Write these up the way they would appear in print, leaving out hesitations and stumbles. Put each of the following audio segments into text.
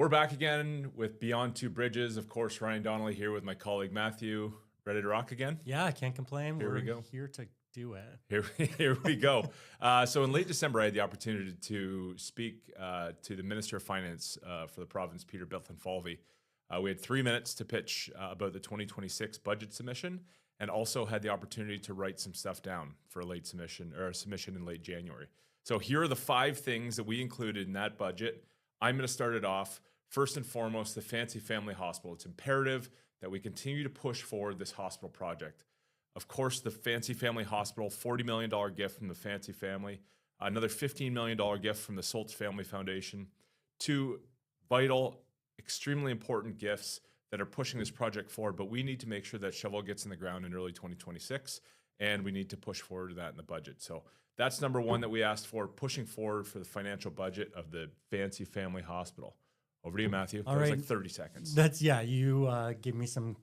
We're back again with Beyond Two Bridges. Of course, Ryan Donally here with my colleague Matthew. Ready to rock again? Yeah, I can't complain. Here we go. Here to do it. Here we go. So in late December, I had the opportunity to speak to the Minister of Finance for the province, Peter Bilthenfalvey. We had 3 minutes to pitch about the 2026 budget submission, and also had the opportunity to write some stuff down for a late submission or a submission in late January. So here are the 5 things that we included in that budget. I'm going to start it off. First and foremost, the Fancy Family Hospital. It's imperative that we continue to push forward this hospital project. Of course, the Fancy Family Hospital, $40 million gift from the Fancy family, another $15 million gift from the Soltz Family Foundation, 2 vital, extremely important gifts that are pushing this project forward, but we need to make sure that shovel gets in the ground in early 2026, and we need to push forward to that in the budget. So that's number 1 that we asked for, pushing forward for the financial budget of the Fancy Family Hospital. Over to you, Matthew. That was like 30 seconds. You gave me some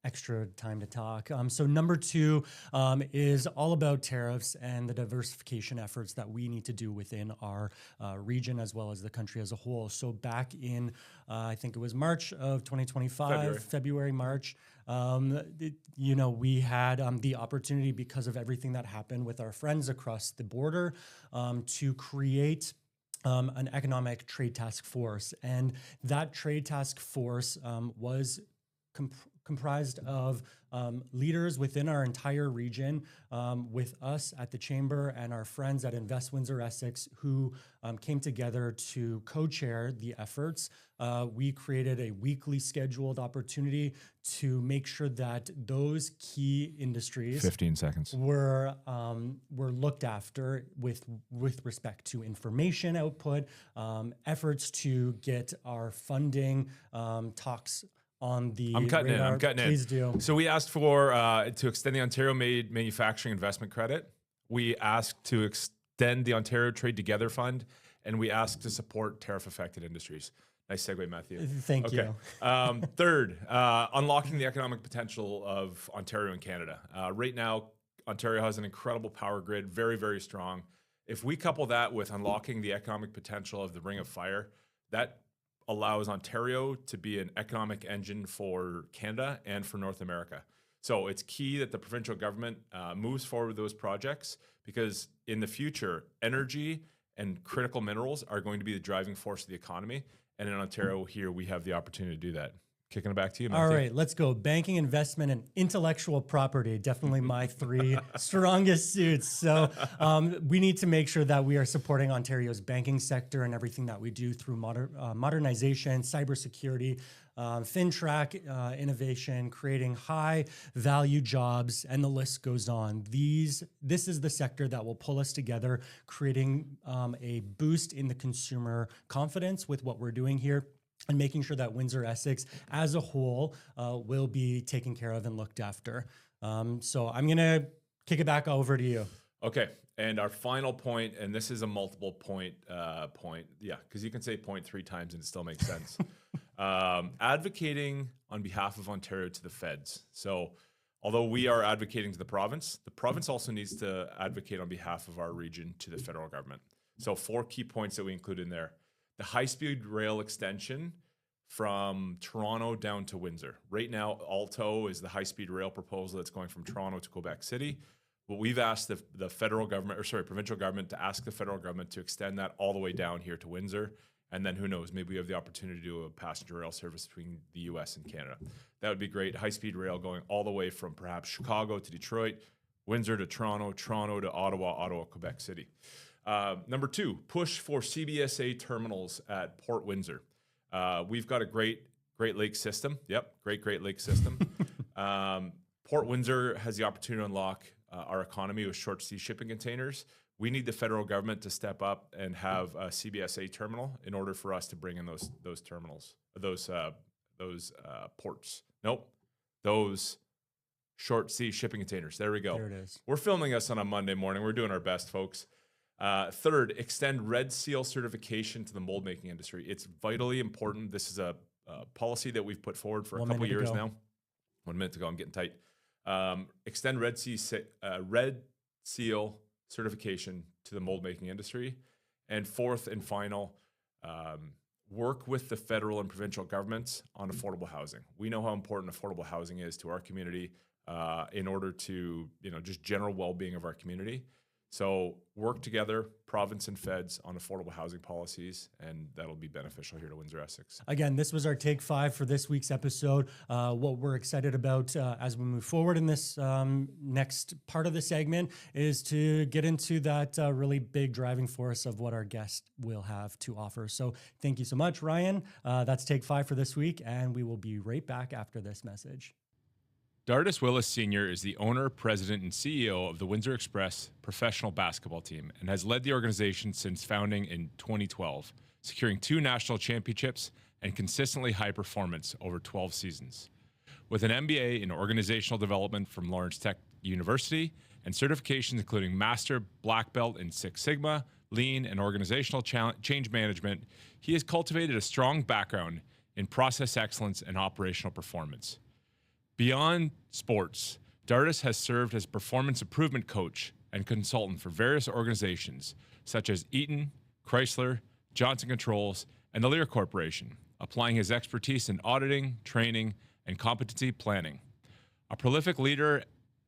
extra time to talk. So number 2 is all about tariffs and the diversification efforts that we need to do within our region as well as the country as a whole. So back in, I think it was March of 2025, February, March, we had the opportunity, because of everything that happened with our friends across the border, to create an economic trade task force. And that trade task force was comprised of leaders within our entire region, with us at the Chamber and our friends at Invest Windsor-Essex, who came together to co-chair the efforts. We created a weekly scheduled opportunity to make sure that those key industries 15 seconds were looked after with respect to information output, efforts to get our funding talks on the I'm cutting radar. in. I'm cutting in. Please do. So we asked for to extend the Ontario-made manufacturing investment credit. We asked to extend the Ontario Trade Together Fund, and we asked to support tariff-affected industries. Nice segue, Matthew. Thank you. Third, unlocking the economic potential of Ontario and Canada. Right now, Ontario has an incredible power grid, very, very strong. If we couple that with unlocking the economic potential of the Ring of Fire, that allows Ontario to be an economic engine for Canada and for North America. So it's key that the provincial government moves forward with those projects, because in the future, energy and critical minerals are going to be the driving force of the economy. And in Ontario here, we have the opportunity to do that. Kicking it back to you, Matthew. All right, let's go. Banking, investment, and intellectual property. Definitely my 3 strongest suits. So we need to make sure that we are supporting Ontario's banking sector and everything that we do through modernization, cybersecurity, FinTrack innovation, creating high value jobs, and the list goes on. This is the sector that will pull us together, creating a boost in the consumer confidence with what we're doing here, and making sure that Windsor-Essex as a whole will be taken care of and looked after. So I'm going to kick it back over to you. Okay. And our final point, and this is a multiple point. Yeah, because you can say point 3 times and it still makes sense. Advocating on behalf of Ontario to the feds. So although we are advocating to the province also needs to advocate on behalf of our region to the federal government. So 4 key points that we include in there. The high-speed rail extension from Toronto down to Windsor. Right now, Alto is the high-speed rail proposal that's going from Toronto to Quebec City. But we've asked the federal government, provincial government, to ask the federal government to extend that all the way down here to Windsor. And then who knows, maybe we have the opportunity to do a passenger rail service between the US and Canada. That would be great. High-speed rail going all the way from perhaps Chicago to Detroit, Windsor to Toronto, Toronto to Ottawa, Ottawa, Quebec City. Number 2, push for CBSA terminals at Port Windsor. We've got a Great Lake system. Yep, Great Lake system. Port Windsor has the opportunity to unlock our economy with short sea shipping containers. We need the federal government to step up and have a CBSA terminal in order for us to bring in those terminals, those ports. Nope, those short sea shipping containers. There we go. There it is. We're filming us on a Monday morning. We're doing our best, folks. Third, extend Red Seal certification to the mold making industry. It's vitally important. This is a policy that we've put forward for a couple years now. 1 minute to go. I'm getting tight. Extend Red Seal certification to the mold making industry. And fourth and final, work with the federal and provincial governments on affordable housing. We know how important affordable housing is to our community in order to, just general well-being of our community. So work together, province and feds, on affordable housing policies, and that'll be beneficial here to Windsor-Essex. Again, this was our Take 5 for this week's episode. What we're excited about as we move forward in this next part of the segment is to get into that really big driving force of what our guest will have to offer. So thank you so much, Ryan. That's Take 5 for this week, and we will be right back after this message. Dartis Willis Sr. is the owner, president, and CEO of the Windsor Express professional basketball team and has led the organization since founding in 2012, securing 2 national championships and consistently high performance over 12 seasons. With an MBA in organizational development from Lawrence Tech University and certifications including Master Black Belt in Six Sigma, Lean, and Organizational Change Management, he has cultivated a strong background in process excellence and operational performance. Beyond sports, Dartis has served as performance improvement coach and consultant for various organizations such as Eaton, Chrysler, Johnson Controls, and the Lear Corporation, applying his expertise in auditing, training, and competency planning. A prolific leader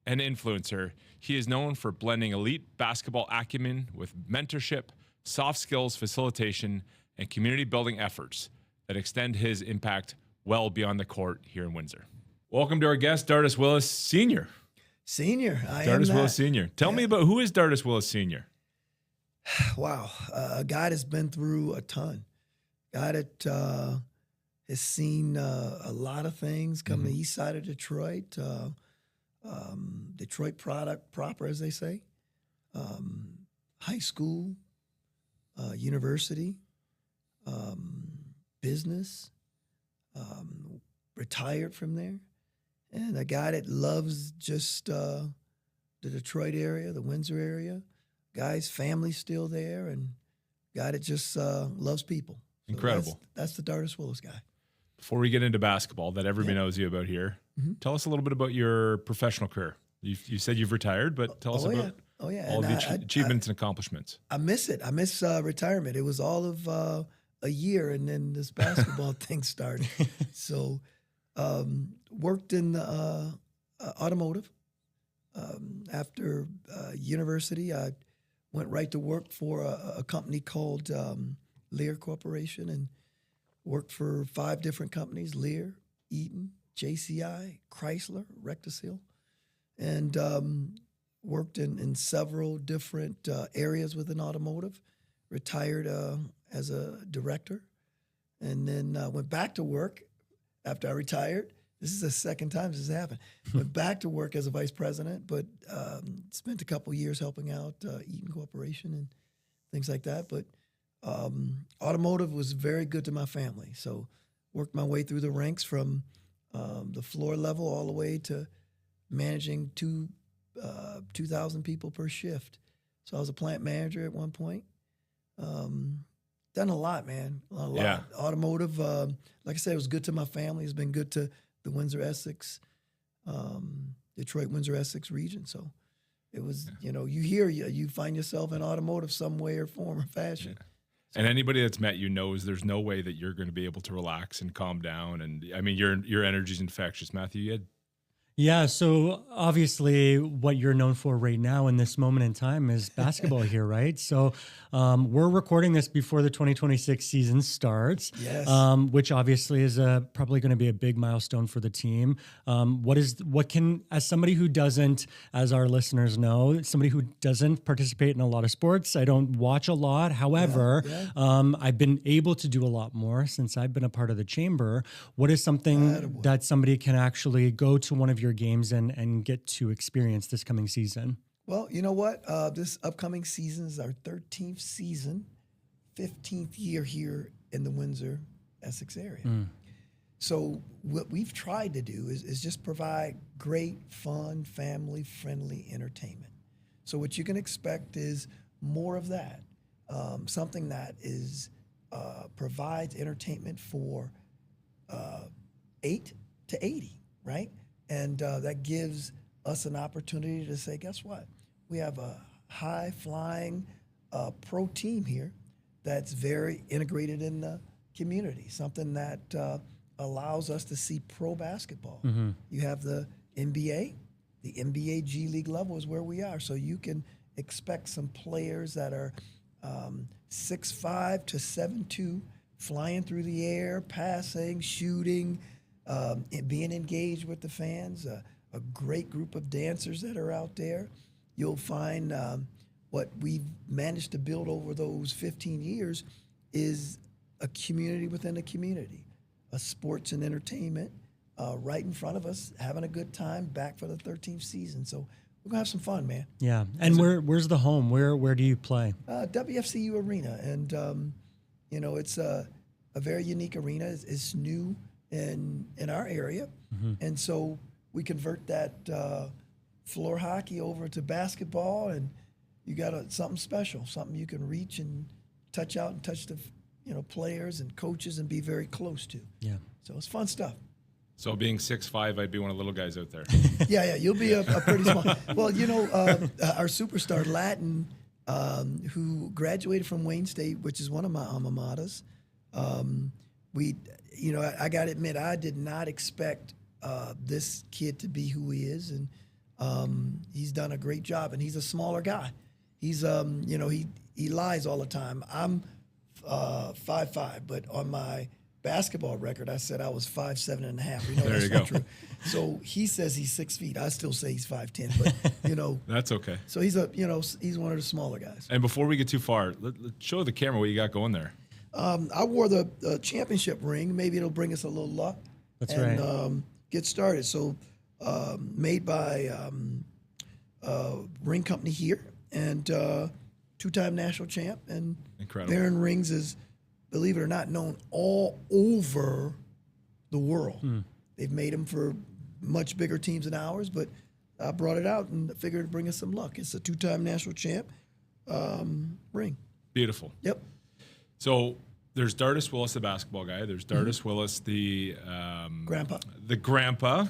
and influencer, he is known for blending elite basketball acumen with mentorship, soft skills facilitation, and community building efforts that extend his impact well beyond the court here in Windsor. Welcome to our guest, Dartis Willis Sr. Dartis Willis Sr. Tell me about, who is Dartis Willis Sr.? Wow. A guy that's been through a ton. Guy that has seen a lot of things come the east side of Detroit. Detroit product proper, as they say. High school, university, business, retired from there. And a guy that loves just the Detroit area, the Windsor area. Guy's family's still there, and guy that just loves people. So Incredible. That's the Dartis Willis guy. Before we get into basketball that everybody knows you about here, tell us a little bit about your professional career. You said you've retired, but tell us about all the achievements and accomplishments. I miss it. I miss retirement. It was all of a year, and then this basketball thing started. So worked in automotive. After university, I went right to work for a company called Lear Corporation and worked for 5 different companies: Lear, Eaton, JCI, Chrysler, Rectus-Hill, and worked in several different areas within automotive. Retired as a director, and then went back to work after I retired. This is the second time this has happened. Went back to work as a vice president, but spent a couple years helping out Eaton Corporation and things like that. But automotive was very good to my family. So worked my way through the ranks from the floor level all the way to managing 2,000 people per shift. So I was a plant manager at one point. Done a lot, man. A lot. Yeah. Automotive, like I said, it was good to my family. It's been good to the Windsor-Essex, Detroit, Windsor-Essex region. So it was, you find yourself in automotive some way or form or fashion. Yeah. And anybody that's met you knows there's no way that you're going to be able to relax and calm down. And I mean, your energy's infectious. Matthew, you had... Yeah, so obviously what you're known for right now in this moment in time is basketball here, right? So we're recording this before the 2026 season starts, yes. Which obviously is probably going to be a big milestone for the team. What can, as somebody who doesn't, as our listeners know, somebody who doesn't participate in a lot of sports, I don't watch a lot. However, I've been able to do a lot more since I've been a part of the chamber. What is something that somebody can actually go to one of your games and get to experience this coming season? Well, you know what? This upcoming season is our 13th season, 15th year here in the Windsor-Essex area. So what we've tried to do is just provide great, fun, family-friendly entertainment. So what you can expect is more of that, something that is provides entertainment for 8 to 80, right? And that gives us an opportunity to say, guess what? We have a high-flying pro team here that's very integrated in the community, something that allows us to see pro basketball. You have the NBA G League level is where we are. So you can expect some players that are 6'5" to 7'2", flying through the air, passing, shooting, and being engaged with the fans. A great group of dancers that are out there. You'll find what we've managed to build over those 15 years is a community within a community, a sports and entertainment right in front of us, having a good time, back for the 13th season. So we're going to have some fun, man. Yeah. And where's the home? Where do you play? WFCU Arena. And, it's a very unique arena. It's new in our area. And so we convert that floor hockey over to basketball, and you got something special, something you can reach and touch out and touch the players and coaches and be very close to. Yeah. So it's fun stuff. So being 6'5", I'd be one of the little guys out there. Yeah, you'll be a pretty small. Well, our superstar Latin, who graduated from Wayne State, which is one of my alma maters. I got to admit, I did not expect this kid to be who he is, and he's done a great job. And he's a smaller guy. He's he lies all the time. I'm 5'5", but on my basketball record, I said I was 5'7.5". We know that's not true. So he says he's 6 feet. I still say he's 5'10", but that's okay. So he's he's one of the smaller guys. And before we get too far, let's show the camera what you got going there. I wore the championship ring. Maybe it'll bring us a little luck. That's right. Get started. So made by ring company here, and two-time national champ. And incredible. Baron Rings is, believe it or not, known all over the world. They've made them for much bigger teams than ours, but I brought it out and figured it'd bring us some luck. It's a two-time national champ ring. Beautiful. Yep. So there's Dartis Willis, the basketball guy. There's Dartis Willis, the grandpa. The grandpa,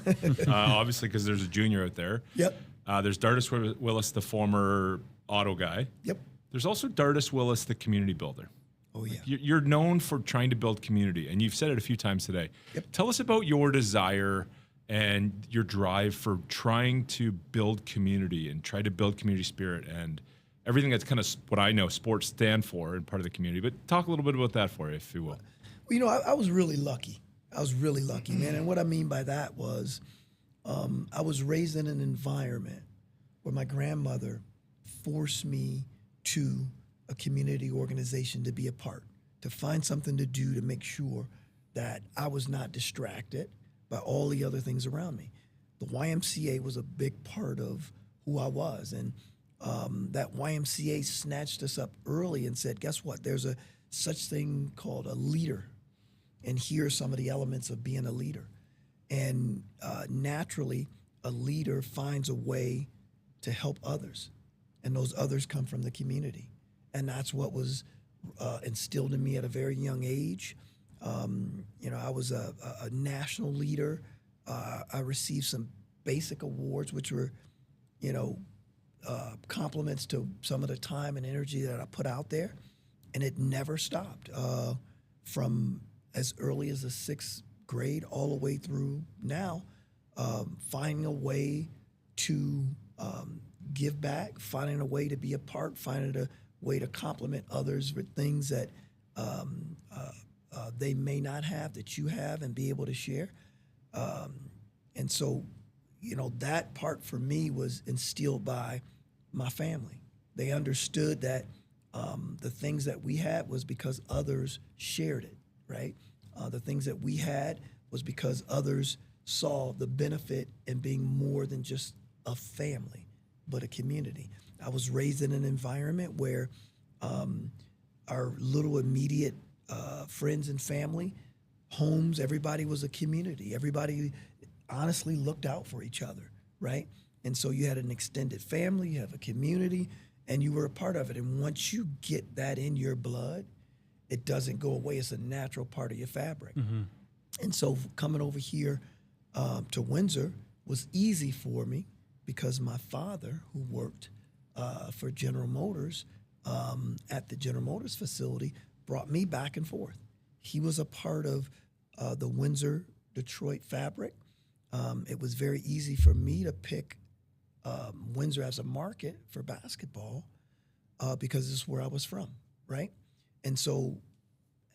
obviously, because there's a junior out there. Yep. There's Dartis Willis, the former auto guy. Yep. There's also Dartis Willis, the community builder. Oh, yeah. You're known for trying to build community, and you've said it a few times today. Yep. Tell us about your desire and your drive for trying to build community and try to build community spirit and everything that's kind of what I know sports stand for and part of the community. But talk a little bit about that for you, if you will. Well, I was really lucky. Man. And what I mean by that was I was raised in an environment where my grandmother forced me to a community organization to be a part, to find something to do to make sure that I was not distracted by all the other things around me. The YMCA was a big part of who I was, and that YMCA snatched us up early and said, guess what? There's a such thing called a leader, and here are some of the elements of being a leader. And naturally, a leader finds a way to help others, and those others come from the community. And that's what was instilled in me at a very young age. I was a national leader. I received some basic awards, which were, compliments to some of the time and energy that I put out there. And it never stopped from as early as the 6th grade all the way through now, finding a way to give back, finding a way to be a part, finding a way to compliment others with things that they may not have that you have and be able to share. And so, that part for me was instilled by my family. They understood that the things that we had was because others shared it, right? The things that we had was because others saw the benefit in being more than just a family, but a community. I was raised in an environment where our little immediate friends and family, homes, everybody was a community. Everybody honestly looked out for each other, right? And so you had an extended family, you have a community, and you were a part of it. And once you get that in your blood, it doesn't go away. It's a natural part of your fabric. Mm-hmm. And so coming over here to Windsor was easy for me because my father, who worked for General Motors at the General Motors facility, brought me back and forth. he was a part of the Windsor Detroit fabric. It was very easy for me to pick Windsor as a market for basketball because this is where I was from, right? And so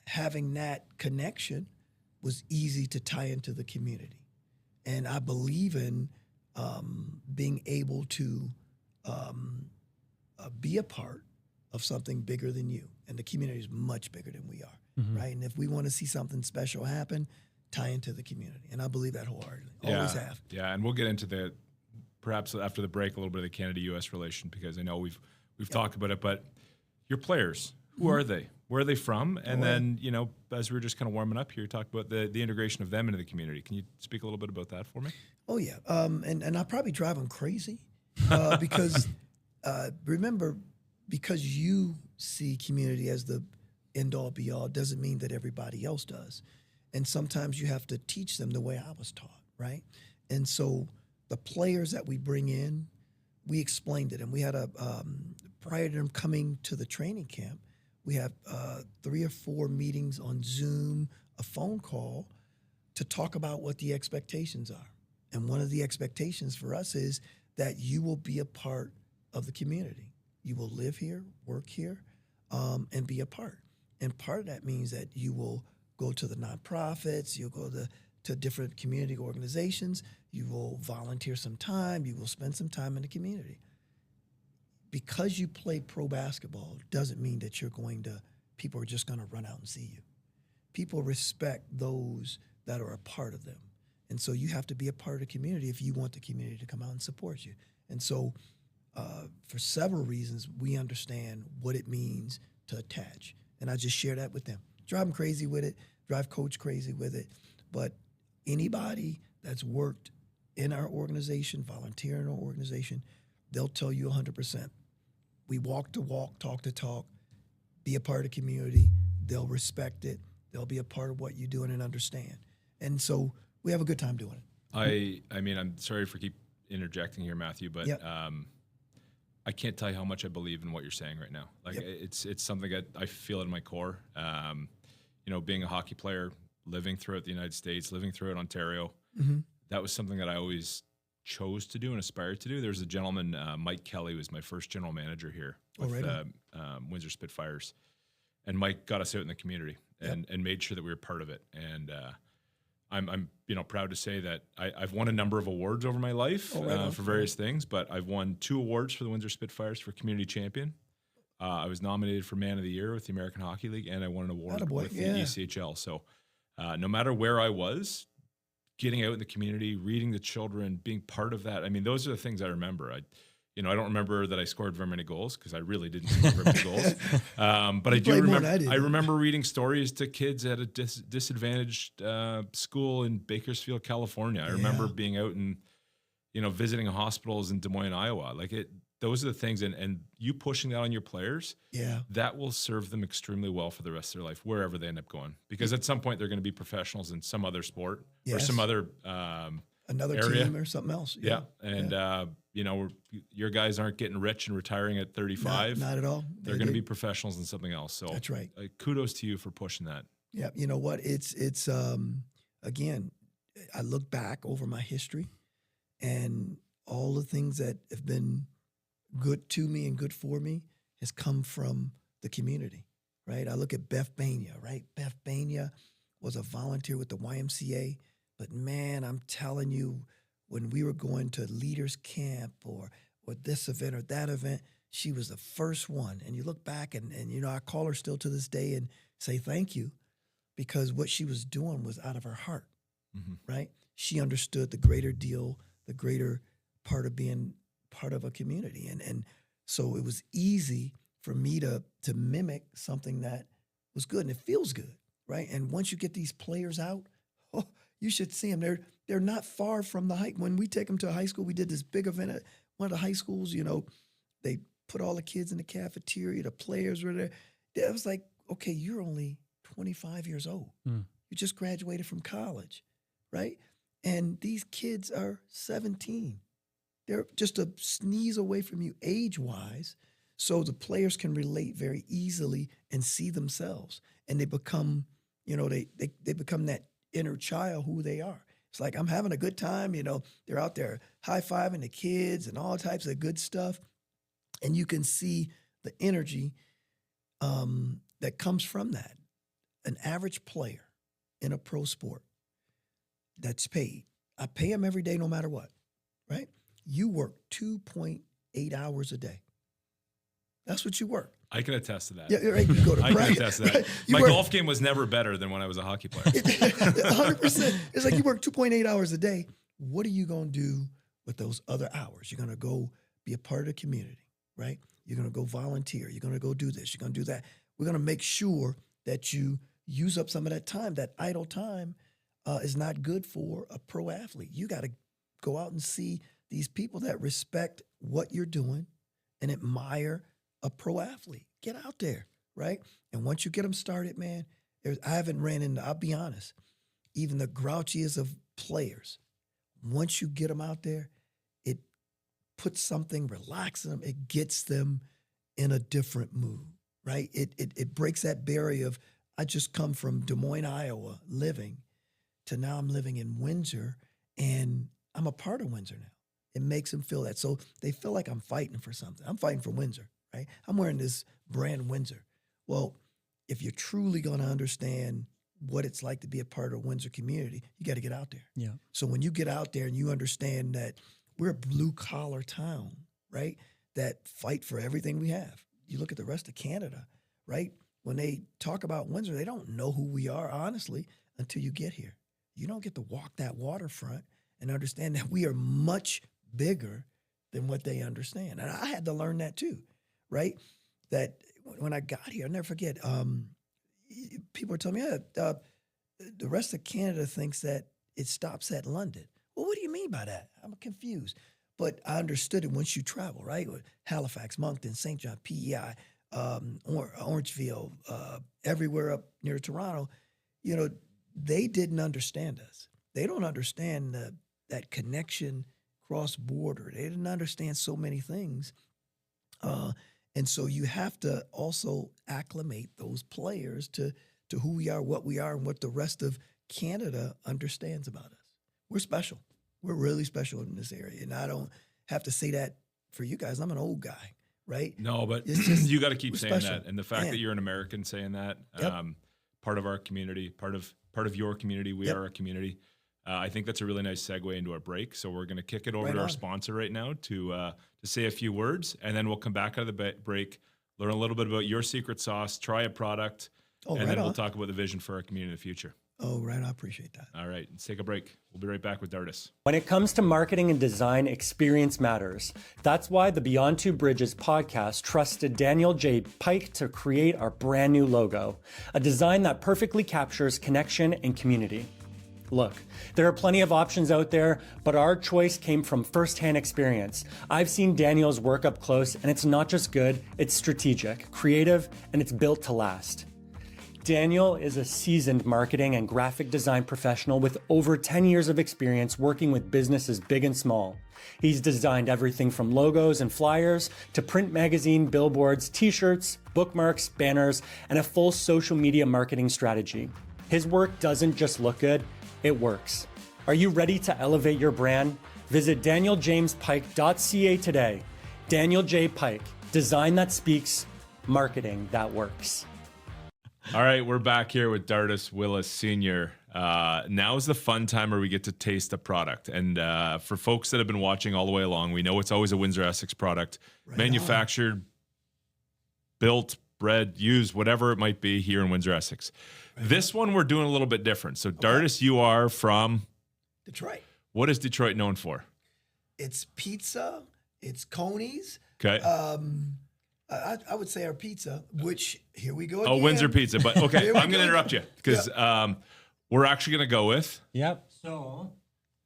having that connection was easy to tie into the community. And I believe in being able to be a part of something bigger than you. And the community is much bigger than we are, right? And if we want to see something special happen, tie into the community. And I believe that wholeheartedly. Always have. Yeah, and we'll get into perhaps after the break, a little bit of the Canada-U.S. relation, because I know we've talked about it, but your players, who are they? Where are they from? And then, as we were just kind of warming up here, you talked about the integration of them into the community. Can you speak a little bit about that for me? Oh, yeah. And I probably drive them crazy because, remember, because you see community as the end-all, be-all doesn't mean that everybody else does. And sometimes you have to teach them the way I was taught, right? And so the players that we bring in, we explained it. And we had prior to them coming to the training camp, we have 3 or 4 meetings on Zoom, a phone call to talk about what the expectations are. And one of the expectations for us is that you will be a part of the community. You will live here, work here, and be a part. And part of that means that you will go to the nonprofits, you'll go to different community organizations, you will volunteer some time, you will spend some time in the community. Because you play pro basketball doesn't mean that people are just going to run out and see you. People respect those that are a part of them. And so you have to be a part of the community if you want the community to come out and support you. And so for several reasons, we understand what it means to attach. And I just share that with them. Drive them crazy with it, drive coach crazy with it. But anybody that's worked in our organization, volunteer in our organization, they'll tell you 100%. We walk the walk, talk the talk, be a part of the community. They'll respect it. They'll be a part of what you're doing and understand. And so we have a good time doing it. I mean, I'm sorry for keep interjecting here, Matthew, but I can't tell you how much I believe in what you're saying right now. Like it's something that I feel in my core. Being a hockey player, living throughout the United States, living throughout Ontario, that was something that I always chose to do and aspired to do. There's a gentleman, Mike Kelly, was my first general manager here with Windsor Spitfires, and Mike got us out in the community and made sure that we were part of it. And I'm proud to say that I've won a number of awards over my life for various things, but I've won 2 awards for the Windsor Spitfires for community champion. I was nominated for Man of the Year with the American Hockey League, and I won an award with the ECHL. So no matter where I was, getting out in the community, reading the children, being part of that. I mean, those are the things I remember. I don't remember that I scored very many goals because I really didn't score very many goals. But I do remember. I remember reading stories to kids at a disadvantaged school in Bakersfield, California. I remember being out and visiting hospitals in Des Moines, Iowa. Those are the things, and you pushing that on your players, that will serve them extremely well for the rest of their life, wherever they end up going. Because at some point, they're going to be professionals in some other sport or some other another area. Team or something else. Your guys aren't getting rich and retiring at 35. Not at all. They're going to be professionals in something else. So that's right. Kudos to you for pushing that. Yeah, you know what? It's again, I look back over my history, and all the things that have been good to me and good for me has come from the community, right? I look at Beth Bania, right? Beth Bania was a volunteer with the YMCA, but man, I'm telling you, when we were going to leaders camp or this event or that event, she was the first one. And you look back and I call her still to this day and say thank you, because what she was doing was out of her heart, right? She understood the greater deal, the greater part of being part of a community. And so it was easy for me to mimic something that was good, and it feels good, right? And once you get these players out, you should see them. They're not far from the high. When we take them to a high school, we did this big event at one of the high schools, they put all the kids in the cafeteria, the players were there. It was like, okay, you're only 25 years old. You just graduated from college, right? And these kids are 17. They're just a sneeze away from you age-wise, so the players can relate very easily and see themselves, and they become you know, they become that inner child who they are. It's like, I'm having a good time, you know, they're out there high-fiving the kids and all types of good stuff. And you can see the energy that comes from that. An average player in a pro sport that's paid, I pay them every day no matter what, right? You work 2.8 hours a day. That's what you work. I can attest to that. Yeah, right. You go to I can practice. attest to that. Right? My golf game was never better than when I was a hockey player. 100%. It's like you work 2.8 hours a day. What are you going to do with those other hours? You're going to go be a part of the community, right? You're going to go volunteer. You're going to go do this. You're going to do that. We're going to make sure that you use up some of that time. That idle time is not good for a pro athlete. You got to go out and see these people that respect what you're doing and admire a pro athlete. Get out there, right? And once you get them started, man, I haven't ran into, I'll be honest, even the grouchiest of players, once you get them out there, it puts something relaxing them. It gets them in a different mood, right? It breaks that barrier of, I just come from Des Moines, Iowa, living, to now I'm living in Windsor, and I'm a part of Windsor now. It makes them feel that. So they feel like I'm fighting for something. I'm fighting for Windsor, right? I'm wearing this brand Windsor. Well, if you're truly going to understand what it's like to be a part of Windsor community, you got to get out there. Yeah. So when you get out there and you understand that we're a blue-collar town, right, that fight for everything we have. You look at the rest of Canada, right? When they talk about Windsor, they don't know who we are, honestly, until you get here. You don't get to walk that waterfront and understand that we are much bigger than what they understand. And I had to learn that too, right? That when I got here, I'll never forget, people are telling me, the rest of Canada thinks that it stops at London. Well, what do you mean by that? I'm confused. But I understood it once you travel, right? Halifax, Moncton, St. John, PEI, Orangeville, everywhere up near Toronto, you know, they didn't understand us. They don't understand that connection cross-border. They didn't understand so many things. And so you have to also acclimate those players to who we are, what we are, and what the rest of Canada understands about us. We're special. We're really special in this area. And I don't have to say that for you guys. I'm an old guy, right? No, but It's just, you got to keep saying special. that. And the fact that you're an American saying that, Yep. part of our community, part of your community, we Yep. are a community. I think that's a really nice segue into our break. So we're going to kick it over Right to our on. sponsor right now to say a few words, and then we'll come back out of the break, learn a little bit about your secret sauce, try a product, Oh, and right then we'll on. talk about the vision for our community in the future. Oh, right. I appreciate that. All right, let's take a break. We'll be right back with Dartis. When it comes to marketing and design, experience matters. That's why the Beyond Two Bridges podcast trusted Daniel J. Pike to create our brand new logo, a design that perfectly captures connection and community. Look, there are plenty of options out there, but our choice came from firsthand experience. I've seen Daniel's work up close, and it's not just good, it's strategic, creative, and it's built to last. Daniel is a seasoned marketing and graphic design professional with over 10 years of experience working with businesses big and small. He's designed everything from logos and flyers to print magazine, billboards, t-shirts, bookmarks, banners, and a full social media marketing strategy. His work doesn't just look good, it works. Are you ready to elevate your brand? Visit danieljamespike.ca today. Daniel J. Pike, design that speaks, marketing that works. All right, we're back here with Dartis Willis Sr. Now is the fun time where we get to taste a product. And for folks that have been watching all the way along, we know it's always a Windsor-Essex product, manufactured, built, bred, used, whatever it might be here in Windsor-Essex. This one we're doing a little bit different. So, Dartis, you are from Detroit. What is Detroit known for? It's pizza. It's Coney's. Okay. I would say our pizza, which here we go Oh, again. Windsor pizza. But okay, Here we I'm going go. to interrupt you because we're actually going to go with. Yep. So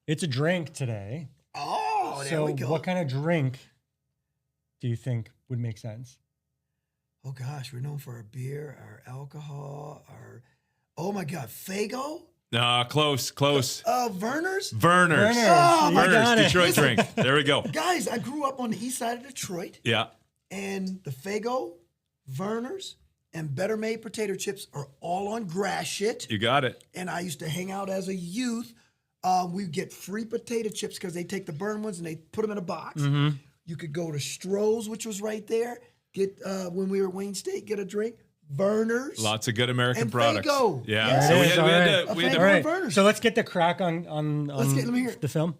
it's a drink today. Oh, there So we go. what kind of drink do you think would make sense? Oh gosh, we're known for our beer, our alcohol, our oh my God, Fago, Close. Verner's. Verners. Oh, you my got it. Detroit drink. There we go. Guys, I grew up on the east side of Detroit, Yeah. and the Fago, Verner's, and Better Made potato chips are all on grass shit. You got it. And I used to hang out as a youth. We'd get free potato chips because they take the burn ones and they put them in a box. You could go to Stroh's, which was right there. Get when we were at Wayne State, get a drink. Vernors. Lots of good American and products. Fago. Yeah. Yeah. So we It is, had all right. to All All Vernors. right. So let's get the crack on Let me hear it. the film.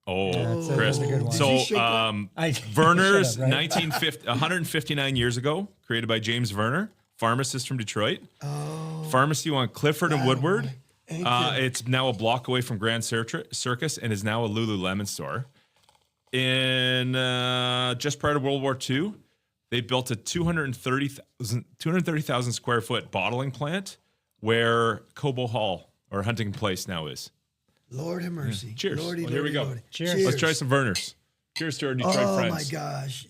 Oh, a crisp. good one. So, Did you shake Verner's, Shut up, right? 159 years ago, created by James Verner, pharmacist from Detroit. Pharmacy on Clifford and Woodward. Thank you. It's now a block away from Grand Circus and is now a Lululemon store. In just prior to World War II, they built a 230,000 square foot bottling plant where Cobo Hall or Hunting Place now is. Lord have mercy. Cheers. Lordy, Well, here we lordy, go. lordy. Cheers. Let's try some Verners. Cheers to our Detroit Oh friends. my gosh.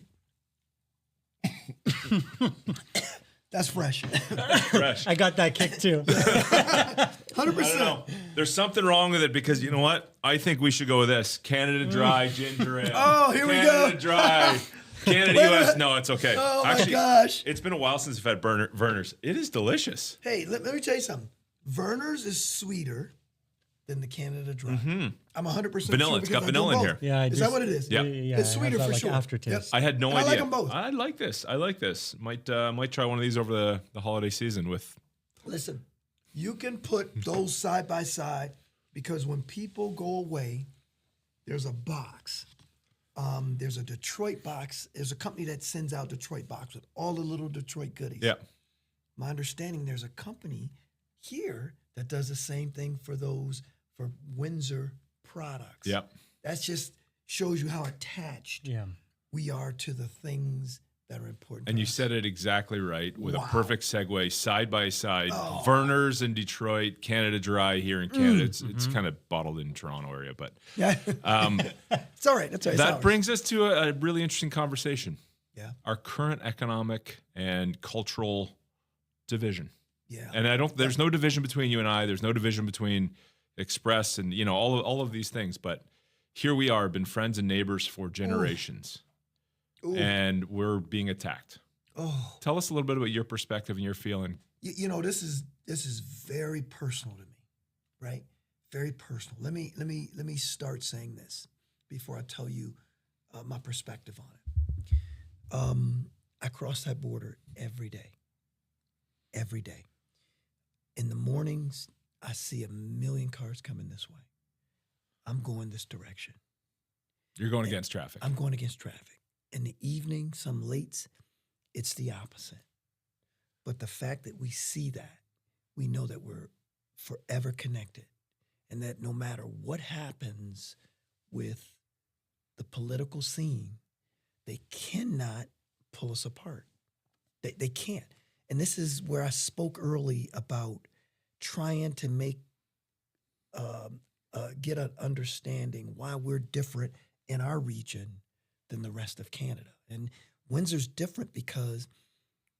That's fresh. Fresh. I got that kick too. 100%. I don't know. There's something wrong with it because you know what? I think we should go with this. Canada Dry Ginger Ale. Oh, here we Canada go. Dry. Canada Wait a US. minute. No, it's okay. Oh, my Actually, gosh. it's been a while since I've had Verner's. It is delicious. Hey, let me tell you something. Verner's is sweeter than the Canada Dry. I'm 100% Vanilla. sure It's because got I vanilla do in both. here. Yeah, Is that what it is? Yeah. Yeah, It's it sweeter has that, for like, sure. aftertaste. I had no And I idea. like 'em both. I like this. I like this. Might try one of these over the holiday season with. Listen, you can put those side by side because when people go away, there's a box. There's a Detroit box. There's a company that sends out Detroit box with all the little Detroit goodies. Yeah. My understanding, there's a company here that does the same thing for Windsor products. Yeah. That just shows you how attached Yeah. we are to the things that are important. And to you us. said it exactly right with Wow. a perfect segue side by side. Oh. Verner's in Detroit, Canada Dry here in Canada. It's kind of bottled in Toronto area, but Yeah. It's all right. That's all right. It's that ours. brings us to a really interesting conversation. Yeah. Our current economic and cultural division. Yeah. And there's no division between you and I. There's no division between Express and, all of these things. But here we are, been friends and neighbors for generations. Ooh. And we're being attacked. Oh. Tell us a little bit about your perspective and your feeling. This is very personal to me, right? Very personal. Let me start saying this before I tell you my perspective on it. I cross that border every day. Every day. In the mornings, I see a million cars coming this way. I'm going this direction. You're going against traffic. I'm going against traffic. In the evening, some lates, it's the opposite. But the fact that we see that, we know that we're forever connected and that no matter what happens with the political scene, they cannot pull us apart. They can't. And this is where I spoke early about trying to get an understanding why we're different in our region than the rest of Canada. And Windsor's different because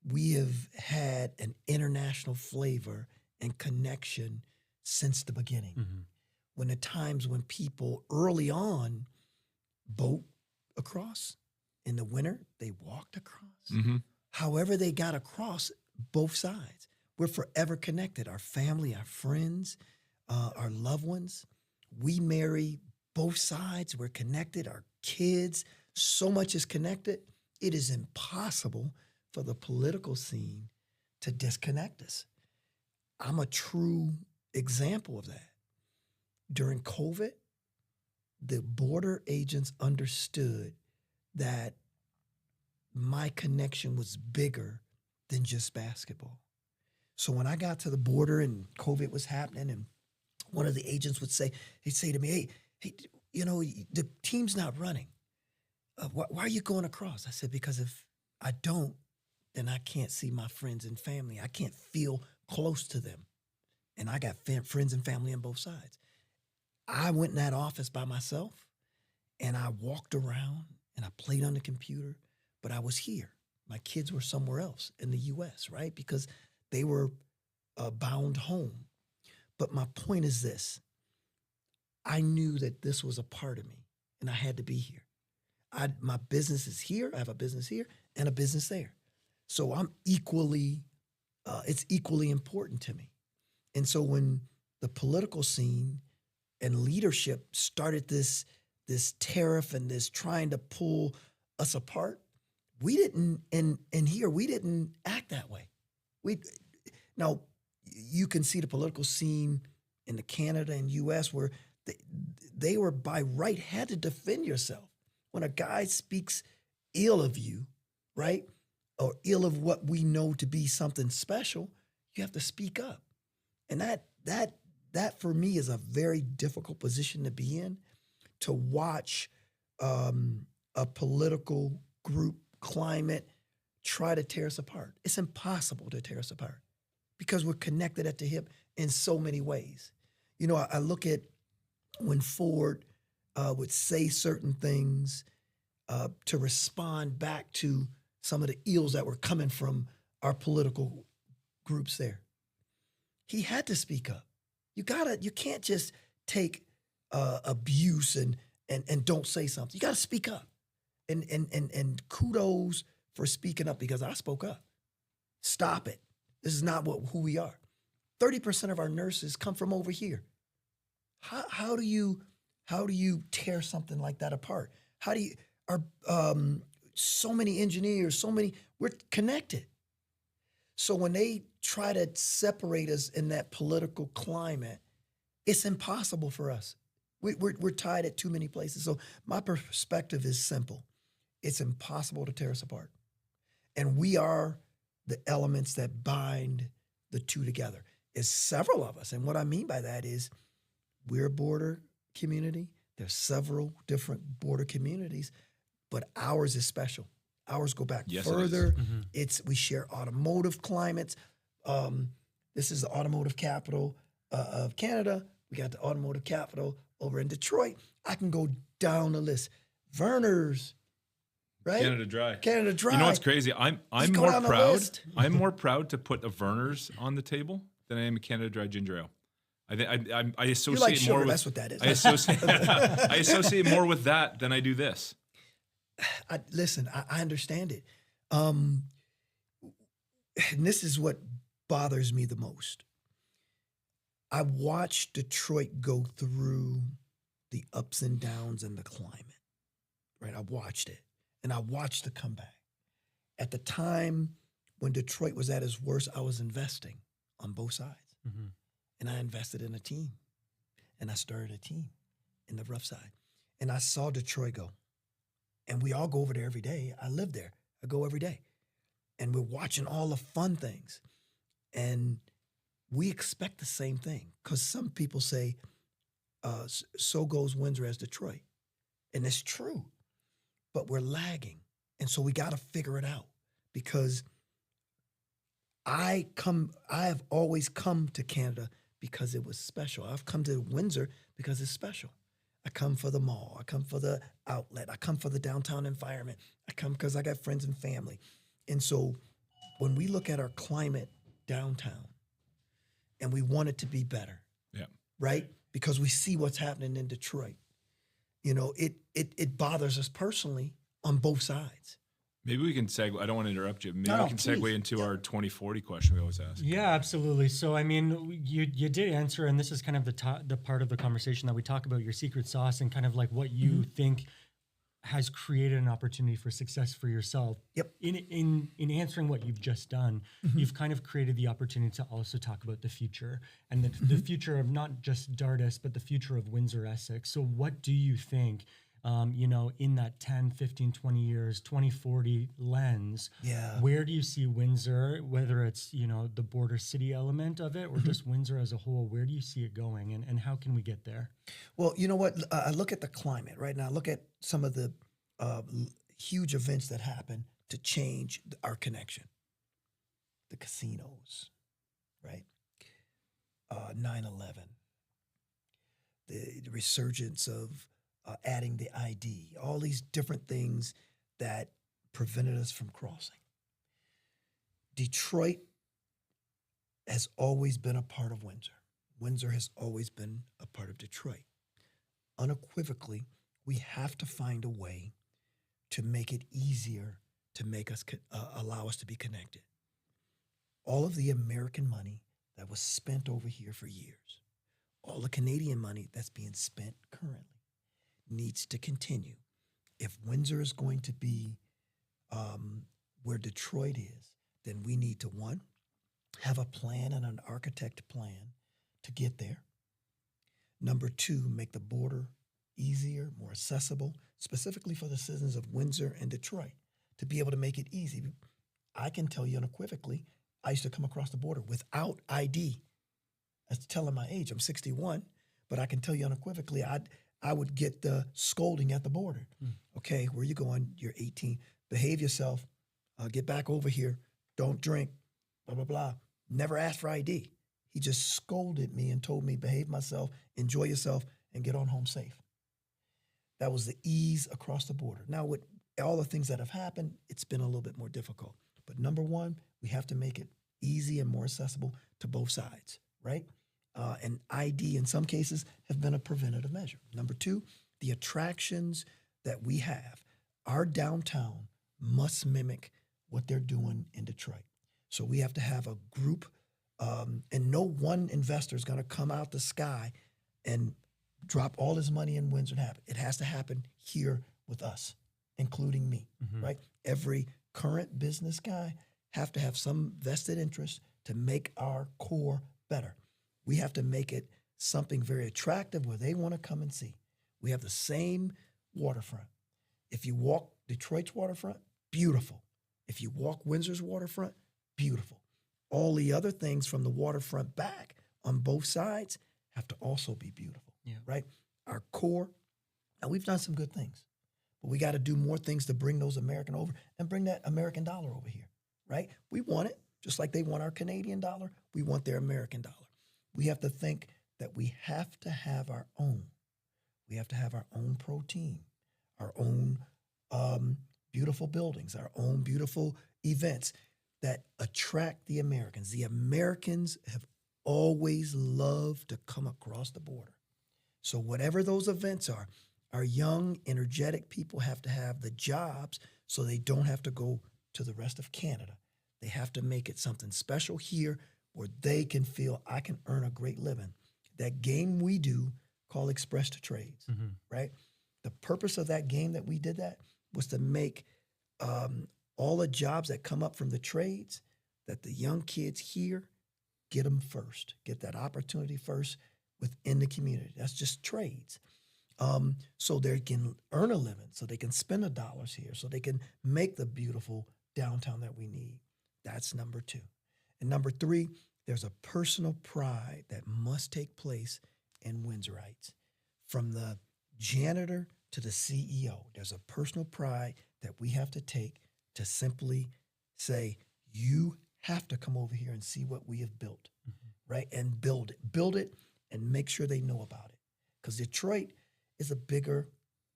we have had an international flavor and connection since the beginning. Mm-hmm. When the times when people early on boat across, in the winter, they walked across. Mm-hmm. However they got across both sides, we're forever connected. Our family, our friends, our loved ones, we marry both sides. We're connected. Our kids, so much is connected. It is impossible for the political scene to disconnect us. I'm a true example of that. During COVID, the border agents understood that my connection was bigger than just basketball. So when I got to the border and COVID was happening, and one of the agents would say, he'd say to me, hey, the team's not running. Why are you going across? I said, because if I don't, then I can't see my friends and family. I can't feel close to them. And I got friends and family on both sides. I went in that office by myself, and I walked around, and I played on the computer, but I was here. My kids were somewhere else in the U.S., right? Because they were bound home. But my point is this. I knew that this was a part of me, and I had to be here. My business is here. I have a business here and a business there. So I'm equally it's equally important to me. And so when the political scene and leadership started this tariff and this trying to pull us apart, we didn't, and here we didn't act that way. Now you can see the political scene in the Canada and U.S. where they were by right had to defend yourself. When a guy speaks ill of you, right, or ill of what we know to be something special, you have to speak up. And that for me is a very difficult position to be in, to watch a political group climate try to tear us apart. It's impossible to tear us apart because we're connected at the hip in so many ways. You know, I look at when Ford would say certain things to respond back to some of the ills that were coming from our political groups there. He had to speak up. You can't just take abuse and don't say something. You got to speak up. And kudos for speaking up because I spoke up. Stop it. This is not who we are. 30% of our nurses come from over here. How do you tear something like that apart? So many engineers, we're connected. So when they try to separate us in that political climate, it's impossible for us. We're tied at too many places. So my perspective is simple. It's impossible to tear us apart. And we are the elements that bind the two together. It's several of us. And what I mean by that is we're a border community. There's several different border communities, but ours is special. Ours go back further. We share automotive climates. This is the automotive capital of Canada. We got the automotive capital over in Detroit. I can go down the list. Verner's, right? Canada Dry. Canada Dry. You know what's crazy? I'm more proud. I'm more proud to put a Verner's on the table than I am a Canada Dry ginger ale. I associate you like sugar, more with that's what that is. I associate more with that than I do this. Listen, I understand it. And this is what bothers me the most. I watched Detroit go through the ups and downs and the climate, right? I watched it, and I watched the comeback. At the time when Detroit was at its worst, I was investing on both sides. Mm-hmm. And I invested in a team, and I started a team in the rough side. And I saw Detroit go. And we all go over there every day. I live there. I go every day. And we're watching all the fun things. And we expect the same thing because some people say, so goes Windsor as Detroit. And it's true, but we're lagging. And so we got to figure it out because I have always come to Canada because it was special. I've come to Windsor because it's special. I come for the mall. I come for the outlet. I come for the downtown environment. I come because I got friends and family. And so when we look at our climate downtown and we want it to be better, right? Because we see what's happening in Detroit, you know, it bothers us personally on both sides. Maybe we can segue. I don't want to interrupt you. Maybe No, we can segue please. into our 2040 question we always ask. Yeah, absolutely. So, I mean, you did answer, and this is kind of the part of the conversation that we talk about your secret sauce and kind of like what you think has created an opportunity for success for yourself. Yep. In answering what you've just done, you've kind of created the opportunity to also talk about the future and the future of not just Dartis, but the future of Windsor-Essex. So what do you think, in that 10, 15, 20 years, 2040 lens, where do you see Windsor, whether it's, the border city element of it or just Windsor as a whole, where do you see it going and how can we get there? Well, you know what? I look at the climate right now. Look at some of the huge events that happen to change our connection. The casinos, right? 9/11, the resurgence of adding the ID, all these different things that prevented us from crossing. Detroit has always been a part of Windsor. Windsor has always been a part of Detroit. Unequivocally, we have to find a way to make it easier to make us allow us to be connected. all of the American money that was spent over here for years, all the Canadian money that's being spent currently needs to continue. If Windsor is going to be where Detroit is, then we need to, one, have a plan and an architect plan to get there. Number two, make the border easier, more accessible, specifically for the citizens of Windsor and Detroit, to be able to make it easy. I can tell you unequivocally, I used to come across the border without ID. That's telling my age. I'm 61, but I can tell you unequivocally, I would get the scolding at the border. Okay, where you going? You're 18. Behave yourself. Get back over here. Don't drink. Blah, blah, blah. Never asked for ID. He just scolded me and told me, behave myself, enjoy yourself, and get on home safe. That was the ease across the border. Now, with all the things that have happened, it's been a little bit more difficult. But number one, we have to make it easy and more accessible to both sides, right? And ID, in some cases, have been a preventative measure. Number two, the attractions that we have, our downtown must mimic what they're doing in Detroit. So we have to have a group, and no one investor is going to come out the sky and drop all his money in Windsor and happen. It has to happen here with us, including me, right? Every current business guy have to have some vested interest to make our core better. We have to make it something very attractive where they want to come and see. We have the same waterfront. If you walk Detroit's waterfront, beautiful. If you walk Windsor's waterfront, beautiful. All the other things from the waterfront back on both sides have to also be beautiful, right? Our core, and we've done some good things, but we got to do more things to bring those American over and bring that American dollar over here, right? We want it, just like they want our Canadian dollar, we want their American dollar. We have to think that we have to have our own. We have to have our own protein, our own beautiful buildings, our own beautiful events that attract the Americans. The Americans have always loved to come across the border. So whatever those events are, our young, energetic people have to have the jobs so they don't have to go to the rest of Canada. They have to make it something special here where they can feel I can earn a great living. That game we do called Express to Trades, right? The purpose of that game that we did that was to make all the jobs that come up from the trades that the young kids here get them first, get that opportunity first within the community. That's just trades. So they can earn a living, so they can spend the dollars here, so they can make the beautiful downtown that we need. That's number two. And number three, there's a personal pride that must take place in Windsorites. From the janitor to the CEO, there's a personal pride that we have to take to simply say, you have to come over here and see what we have built, right? And build it. Build it and make sure they know about it. Because Detroit is a bigger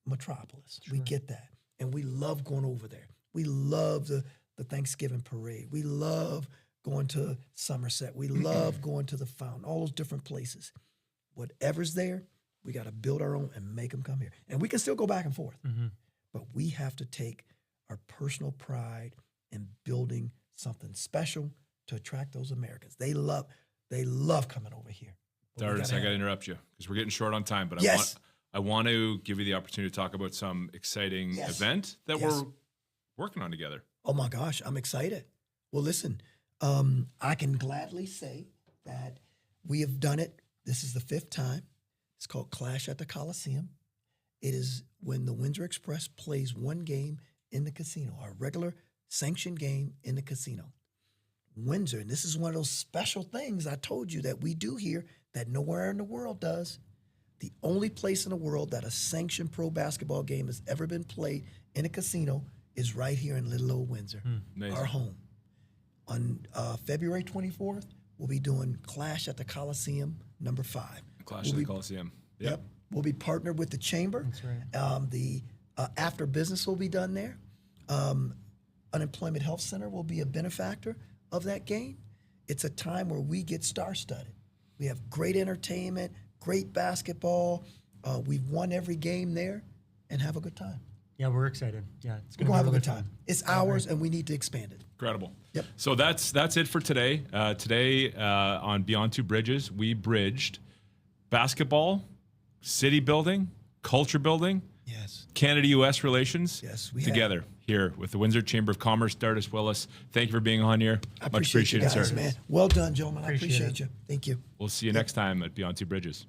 metropolis. Sure. We get that. And we love going over there. We love the Thanksgiving parade. We love going to Somerset. We love going to the Fountain, all those different places. Whatever's there, we got to build our own and make them come here. And we can still go back and forth. But we have to take our personal pride in building something special to attract those Americans. They love coming over here. Dartis, I got to interrupt you because we're getting short on time, but I want to give you the opportunity to talk about some exciting event that we're working on together. Oh my gosh, I'm excited. Well, listen, I can gladly say that we have done it. This is the 5th time. It's called Clash at the Coliseum. It is when the Windsor Express plays one game in the casino, our regular sanctioned game in the casino. Windsor, and this is one of those special things I told you that we do here that nowhere in the world does. The only place in the world that a sanctioned pro basketball game has ever been played in a casino is right here in little old Windsor, our home. On February 24th, we'll be doing Clash at the Coliseum number 5. Clash at the Coliseum. Yep. We'll be partnered with the Chamber. That's right. The after business will be done there. Unemployment Health Center will be a benefactor of that game. It's a time where we get star-studded. We have great entertainment, great basketball. We've won every game there and have a good time. Yeah, we're excited. Yeah, it's We're going to gonna be have a really good fun. time. It's ours, and we need to expand it. Incredible. Yep. So that's it for today. Today on Beyond Two Bridges, we bridged basketball, city building, culture building, Yes. Canada-U.S. relations Yes, we together here with the Windsor Chamber of Commerce. Dartis Willis, thank you for being on here. I Much appreciate you appreciated, guys, sir. man. Well done, gentlemen. I Appreciate appreciate it. you. Thank you. We'll see you next time at Beyond Two Bridges.